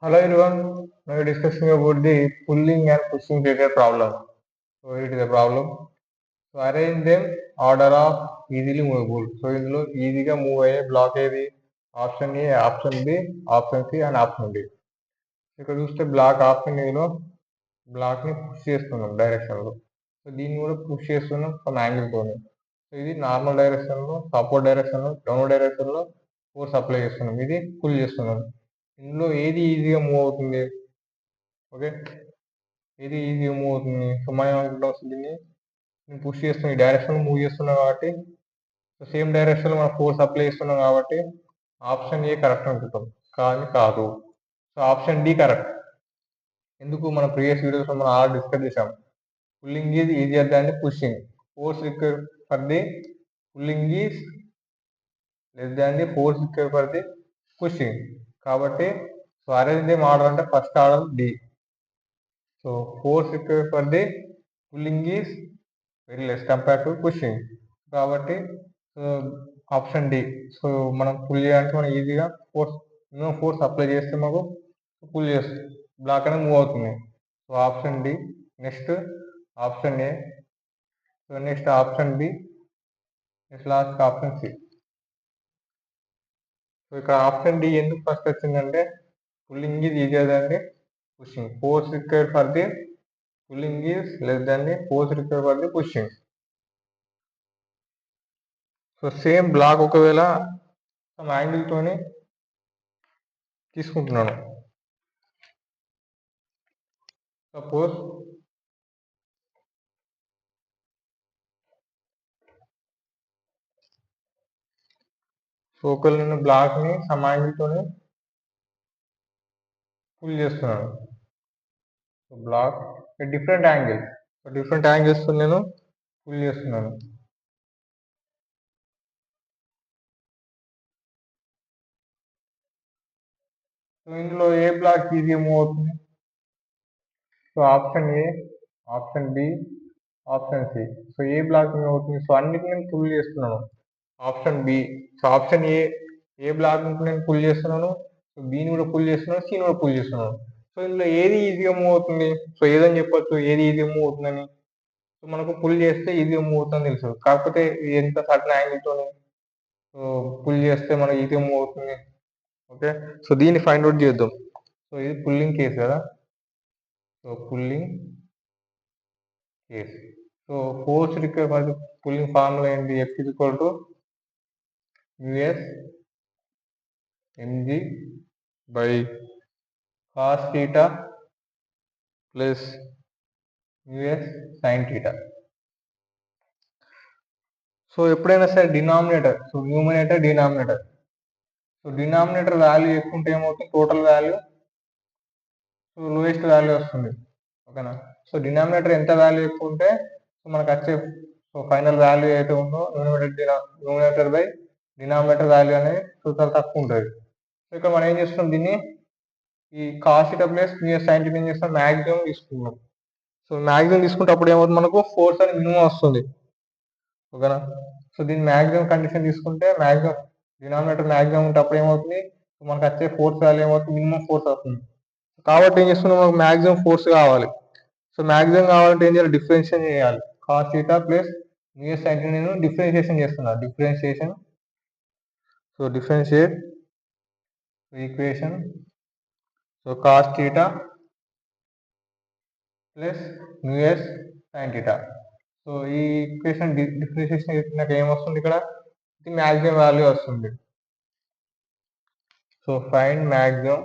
Hello everyone, now we are discussing about the pulling and pushing related problem. So it is a problem. So arrange them order of easily movable. So ఇందులో ఈజీగా move అయ్యే block ఏది? Option A, option B, option C and option D. ఇక్కడ చూస్తే block option ఏలో block ని push చేస్తున్నాం direction లో. సో దీన్ని కూడా పుష్ చేస్తున్నాం సమ్ యాంగిల్ తోని. సో ఇది నార్మల్ డైరెక్షన్ లో, సపోర్ట్ డైరెక్షన్ లో, డౌన్ డైరెక్షన్ లో ఫోర్స్ అప్లై చేస్తున్నాం. ఇది పుల్ చేస్తున్నాం. ఇందులో ఏది ఈజీగా మూవ్ అవుతుంది? ఓకే, ఏది ఈజీగా మూవ్ అవుతుంది? సో మనం ఏమనుకుంటాం, దీన్ని నేను పుష్ చేస్తున్నా, ఈ డైరెక్షన్ మూవ్ చేస్తున్నాం కాబట్టి, సో సేమ్ డైరెక్షన్ లో మనం ఫోర్స్ అప్లై చేస్తున్నాం కాబట్టి ఆప్షన్ ఏ కరెక్ట్ అనుకుంటాం, కానీ కాదు. So option D correct. ఎందుకు? మన ప్రీవియస్ వీడియోస్ మనం ఆల్రెడీ డిస్కస్ చేసాం. Pulling is easier than the pushing. Force required for the pulling is less than the force required for the pushing. కాబట్టి so arrange them order అంటే first order D. So force required for the pulling is very less compare to pushing. కాబట్టి so option D. So మనం pull చేయడానికి మనం ఈజీగా minimum force apply చేస్తే మాకు pull చేస్తుంది, బ్లాక్ అనేది మూవ్ అవుతుంది. So option D. Next option A. So next option B. Next last option C. So ఇక్కడ ఆప్షన్ డి ఎందుకు ఫస్ట్ వచ్చిందంటే pulling is easier than the pushing. Force required for the pulling is less than the force required for the pushing. So same block ఒకవేళ some angle తోని తీసుకుంటున్నాను. Suppose so ఒకవేళ నేను block ని some angle తోని pull చేస్తున్నాను. So block different angles తో నేను పుల్ చేస్తున్నాను. సో ఇందులో ఏ బ్లాక్ ఈజీగా మూవ్ అవుతుంది? So option A, option B, option C. So ఏ బ్లాక్ మూవ్ అవుతుంది? సో అన్నిటిని నేను పుల్ చేస్తున్నాను. Option B. So option A block నేను పుల్ చేస్తున్నాను, సో బిని కూడా పుల్ చేస్తున్నాను, సిని కూడా పుల్ చేస్తున్నాను. సో ఇందులో ఏది ఈజీగా మూవ్ అవుతుంది? సో ఏదని చెప్పొచ్చు ఏది ఈజీగా మూవ్ అవుతుందని. సో మనకు పుల్ చేస్తే ఈజీగా మూవ్ అవుతుందని తెలుసు, కాకపోతే ఎంత సడన్ యాంగిల్ తోని సో పుల్ చేస్తే మనకి ఈజీగా మూవ్ అవుతుంది. ఓకే, సో దీన్ని ఫైండ్ అవుట్ చేద్దాం. సో ఇది పుల్లింగ్ కేస్ కదా. So pulling case. So force require for pulling formula ఏంటి? F is equal to US mg by cos theta plus US sin theta. So ఎప్పుడైనా సరే denominator, so numerator denominator, so denominator value ఎక్కువ ఉంటే ఏమవుతుంది? Total value so lowest value వస్తుంది. ఓకేనా? So denominator ఎంత value ఎక్కువ ఉంటే సో మనకు వచ్చే సో ఫైనల్ వాల్యూ ఏదైతే ఉందో న్యూమినేటర్ బై డినామినేటర్ వాల్యూ అనేది సో చాలా తక్కువ ఉంటుంది. సో ఇక్కడ మనం ఏం చేస్తున్నాం, దీన్ని ఈ cos theta plus sin theta ఏం చేస్తాం, మ్యాక్సిమం తీసుకున్నాం. సో మ్యాక్సిమం తీసుకుంటే అప్పుడు ఏమవుతుంది, మనకు ఫోర్స్ అని మినిమం వస్తుంది. ఓకేనా? సో దీని మ్యాక్సిమం కండిషన్ తీసుకుంటే మ్యాక్సిమం డినామినేటర్ మ్యాక్సిమం ఉంటే అప్పుడు ఏమవుతుంది, మనకు వచ్చే ఫోర్స్ వాల్యూ ఏమవుతుంది, మినిమం ఫోర్స్ వస్తుంది. కాబట్టి ఏం చేస్తున్నాం, మనకు మ్యాక్సిమం ఫోర్స్ కావాలి. సో మ్యాక్సిమం కావాలంటే ఏం చేయాలి, డిఫరెన్షియేషన్ చేయాలి. Cos theta plus mu s sin theta నేను డిఫరెన్షియేషన్ చేస్తున్నాను. Differentiation. So differentiate equation. So cos theta plus mu s sin theta. So ఈ ఈక్వేషన్ డిఫరెన్షియేషన్ చేసినాక ఏమొస్తుంది, ఇక్కడ ఇది మ్యాక్సిమం వాల్యూ వస్తుంది. So find maximum.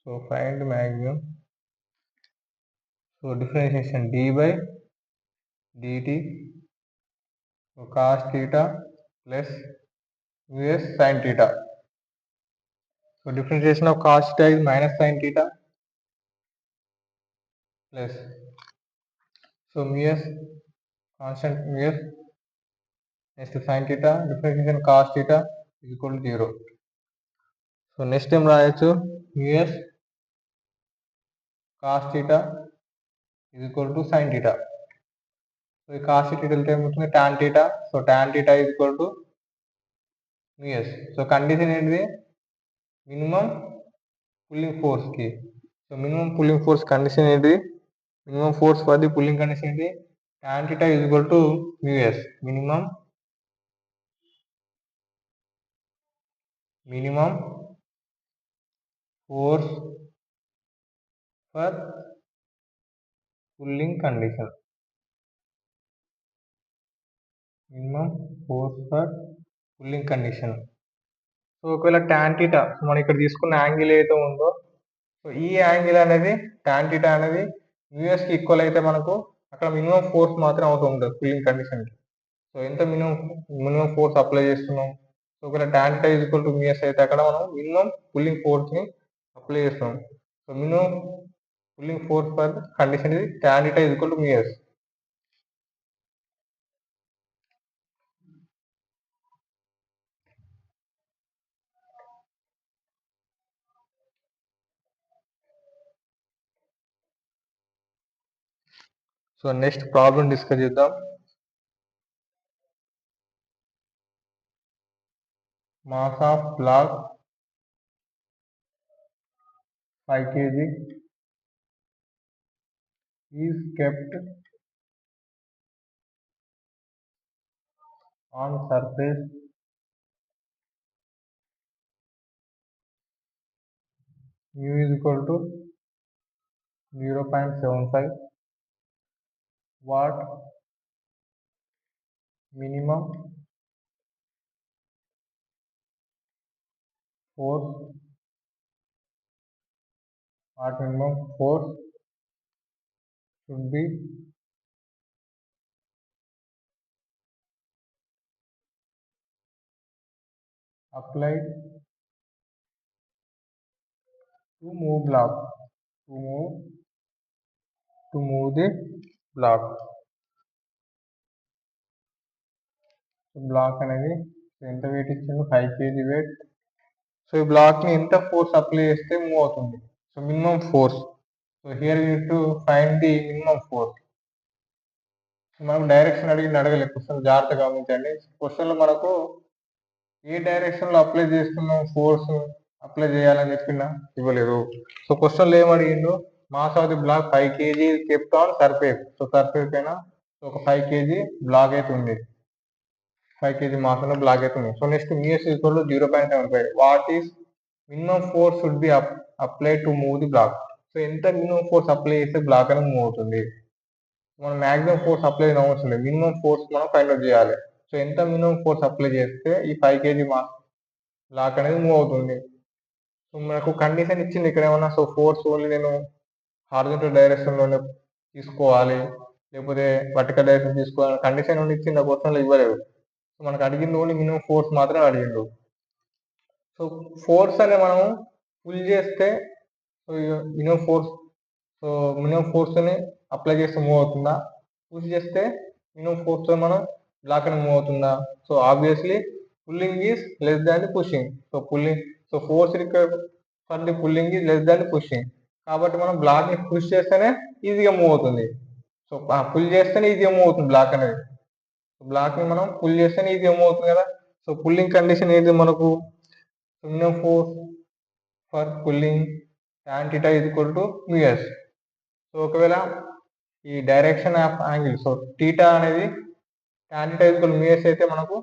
So find maximum. So differentiation d by dt. So cos theta plus mu s sin theta. So differentiation of cos theta is minus sin theta plus so mus constant mus next to sin theta differentiation cos theta is equal to 0. So next time రాయొచ్చు mus cos theta is equal to sin theta. So ఈ cos theta వెళ్తే ఏమవుతుంది, tan theta. So tan theta is equal to mus. So condition ఏంటిది, minimum pulling ఫోర్స్కి. So minimum pulling force condition ఏంటి? Minimum force for the pulling condition ఏంటి? tan theta is equal to µs. minimum force for pulling condition. Minimum force for pulling condition. So ఒకవేళ tan theta మనం ఇక్కడ తీసుకున్న angle ఏదైతే ఉందో, so ఈ angle అనేది tan theta అనేది కి ఈక్వల్ అయితే మనకు అక్కడ మినిమం ఫోర్స్ మాత్రం అవుతూ ఉంటుంది పుల్లింగ్ కండిషన్కి. సో ఎంత మినిమం ఫోర్స్ అప్లై చేస్తున్నాం? సో ఒకవేళ tan theta is equal to µs అయితే అక్కడ మనం మినిమం పుల్లింగ్ ఫోర్స్ని అప్లై చేస్తున్నాం. So minimum pulling force for condition ఇది tan theta is equal to µs. So next problem discuss చేద్దాం. Mass of block 5 kg is kept on surface mu is equal to 0.75. What minimum force should be applied to move the block. So block అనేది ఎంత weight ఇచ్చింది? 5 kg weight. So ఈ block ని ఎంత force apply చేస్తే move అవుతుంది? So minimum force. So here you to find the minimum force. మనం direction అడగలేదు క్వశ్చన్, జాగ్రత్తగా గమనించండి. క్వశ్చన్ లో మనకు ఏ డైరెక్షన్ లో అప్లై చేస్తున్నాం ఫోర్స్ అప్లై చేయాలని చెప్పినా ఇవ్వలేదు. సో క్వశ్చన్ లో ఏమడిగిండు? Mass of the block 5 kg kept on surface. So surface పైన ఒక 5 kg బ్లాక్ అయితే ఉంది, 5 kg మాస్ ఉన్న బ్లాక్ అయితే ఉంది. So next µs equal to 0.75. What is minimum force should be apply to move the block. So ఎంత minimum force apply చేస్తే block అనేది మూవ్ అవుతుంది? మనం మాక్సిమం ఫోర్స్ అప్లై చేయడం అవసరం లేదు, మినిమం ఫోర్స్ మనం ఫైండ్ అవుట్ చేయాలి. సో ఎంత మినిమం ఫోర్స్ అప్లై చేస్తే ఈ 5 kg మాస్ బ్లాక్ అనేది మూవ్ అవుతుంది? సో మనకు కండిషన్ ఇచ్చింది ఇక్కడ ఏమన్నా. సో ఫోర్స్ ఓన్లీ నేను హారిజాంటల్ డైరెక్షన్ లోనే తీసుకోవాలి లేకపోతే వర్టికల్ డైరెక్షన్ తీసుకోవాలి కండిషన్ నుండి ఇచ్చింది, క్వశ్చన్లో ఇవ్వలేదు. సో మనకు అడిగింది ఓన్లీ మినిమం ఫోర్స్ మాత్రమే అడిగిండు. సో ఫోర్స్ అనే మనం ఫుల్ చేస్తే సో మినిమం ఫోర్స్ ని అప్లై చేస్తే మూవ్ అవుతుందా? పుష్ చేస్తే మినిమం ఫోర్స్ తో మనం బ్లాక్ అని మూవ్ అవుతుందా? So obviously pulling is less than the pushing. So force required for the pulling is less than the pushing. కాబట్టి మనం బ్లాక్ ని పుష్ చేస్తేనే ఈజీగా మూవ్ అవుతుంది. సో పుల్ చేస్తేనే ఈజీగా మూవ్ అవుతుంది బ్లాక్ అనేది. బ్లాక్ ని మనం పుల్ చేస్తేనే ఈజీగా మూవ్ అవుతుంది కదా. సో పుల్లింగ్ కండిషన్ ఏంటి మనకు? Minimum force for pulling tan theta is equal to µs. So ఒకవేళ ఈ direction of angle, so theta అనేది tan theta is equal to µs అయితే మనకు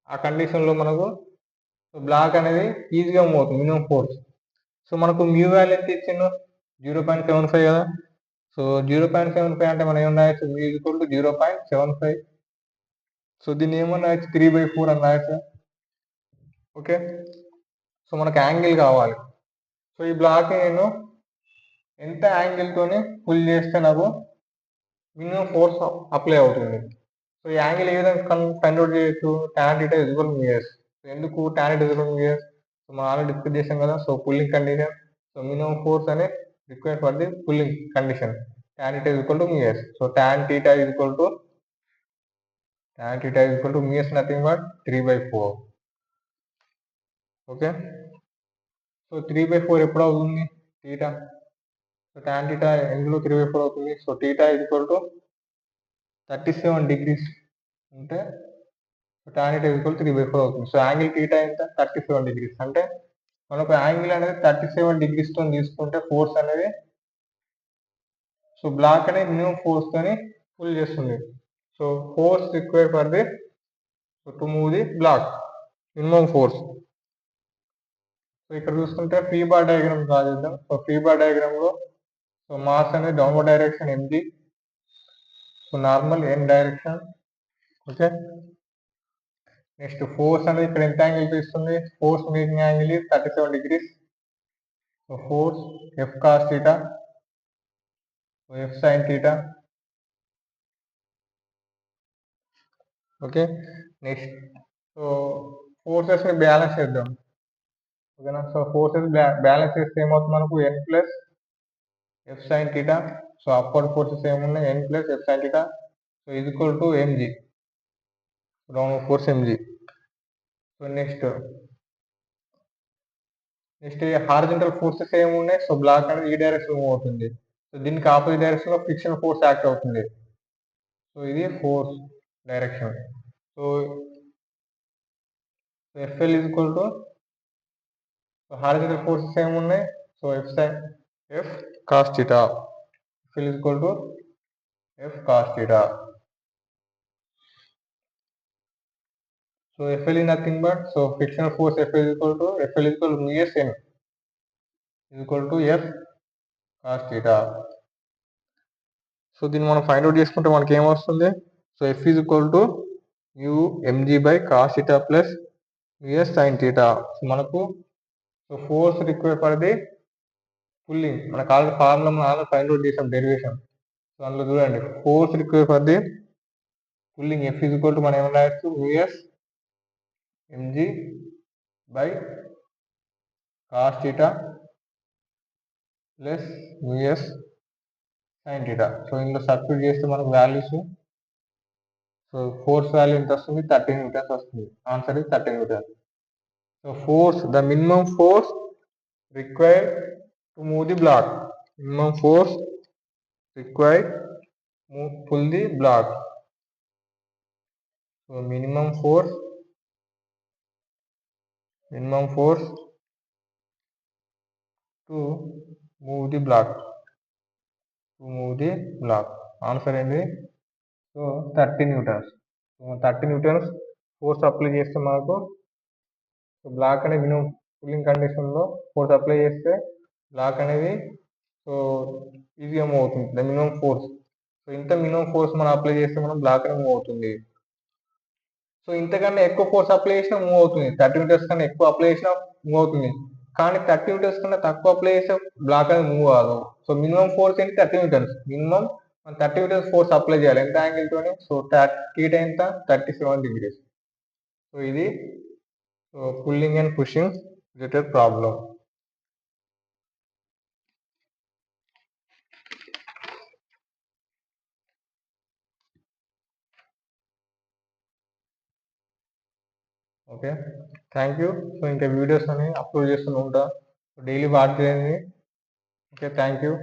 ఆ కండిషన్ లో మనకు బ్లాక్ అనేది ఈజీగా మూవ్ అవుతుంది మినిమం ఫోర్స్. సో మనకు మ్యూ వాల్యూ ఎంత ఇచ్చిండు? 0.75 కదా. సో 0.75 అంటే మనం ఏమన్నా రాయొచ్చు? Mu equal to 0.75. సో దీన్ని ఏమన్నా 3/4 అని రాయొచ్చు. ఓకే, సో మనకు యాంగిల్ కావాలి. సో ఈ బ్లాక్ నేను ఎంత యాంగిల్ తోని పుల్ చేస్తే నాకు మినిమం ఫోర్స్ అప్లై అవుతుంది? సో ఈ యాంగిల్ ఏ విధంగా ఫైండ్ అవుట్ చేయొచ్చు? tan theta is equal to µs. ఎందుకు tan theta is equal to µs? So మనం ఆల్రెడీ డిస్కస్ చేసాం కదా. So pulling condition, so minimum force అనే required for the pulling condition tan theta is equal to µs. So tan theta is equal to µs nothing but 3/4. Okay, so 3/4 ఎప్పుడు అవుతుంది theta? So tan theta ఎందులో 3/4 అవుతుంది? So theta is equal to 37 degrees ఉంటే tan theta is equal to 3/4 అవుతుంది. So angle theta ఎంత? 37 degrees అంటే మనకు angle అనేది 37 degrees తో తీసుకుంటే ఫోర్స్ అనేది, సో బ్లాక్ అనేది మినిమం ఫోర్స్ తోని పుల్ చేస్తుంది. So force required for the to move the block, minimum force. So ఇక్కడ చూసుకుంటే ఫ్రీ బార్ డయాగ్రామ్ డ్రా చేద్దాం. సో ఫ్రీ బార్ డయాగ్రామ్ లో సో మాస్ అనేది downward direction mg, so normal n direction. Okay, next force అనేది ఇక్కడ ఎంత angle ఇస్తుంది, force making angle 37 degrees. So force F cos theta, so F sin theta. Okay, next so forces ని balance చేద్దాం. ఓకేనా, so forces balance చేస్తే ఏమవుతుంది మనకు n plus F sin theta. So upward forces ఏమున్నాయి, n plus F sin theta. So ఇది equal to mg, downward force mg. So next horizontal forces ఏమున్నాయి, so block అనేది ఈ డైరెక్షన్ మూవ్ అవుతుంది. So దీనికి ఆపోజిట్ డైరెక్షన్ లో friction force act అవుతుంది. So ఇది force direction. So FL is equal to, so horizontal forces ఏమున్నాయి, so F cos theta. FL is equal to F cos theta. So FL is nothing but, so frictional force FL is equal to µS n is equal to F cos theta. So దీన్ని మనం find out చేసుకుంటే మనకి ఏమొస్తుంది, so F is equal to mu mg by cos theta plus µS sin theta. So మనకు so force required for the pulling, మనకు already formula మనం already find out చేసాం derivation. So అందులో చూడండి, force required for the pulling F is equal to మనం ఏమన్నా రాయొచ్చు, µS mg by cos theta plus µS sin theta. So ఇందులో substitute చేస్తే మనకు వాల్యూస్, సో ఫోర్స్ వాల్యూ ఎంత వస్తుంది, 30 న్యూటన్స్ వస్తుంది. Answer is 30 newtons. So force, the minimum force required to move the block, minimum force required pull the block. So minimum force to move the block, answer ఏంటి, so 30 newtons. So 30 newtons force apply చేస్తే మనకు, so block అనేది minimum pulling condition లో force apply చేస్తే block అనేది so ఈజీగా move అవుతుంది, the minimum force. So ఇంత మినిమం ఫోర్స్ మనం అప్లై చేస్తే మనం బ్లాక్ అనేది మూవ్ అవుతుంది. సో ఇంతకన్నా ఎక్కువ ఫోర్స్ అప్లై చేసినా మూవ్ అవుతుంది, 30 మీటర్స్ కన్నా ఎక్కువ అప్లై చేసినా మూవ్ అవుతుంది. కానీ 30 మీటర్స్ కన్నా తక్కువ అప్లై చేస్తే బ్లాక్ అనేది మూవ్ కాదు. సో మినిమం ఫోర్స్ ఏంటి, 30 metres. Minimum 30 metres force apply చేయాలి, ఎంత యాంగిల్ తోని, సో θ ఎంత, 37 degrees. సో ఇది so pulling and pushing related problem. Okay, thank you. So ఇంకా వీడియోస్ అని అప్లోడ్ చేస్తూ ఉంటా, డైలీ వాచ్ చేయండి. Okay, thank you.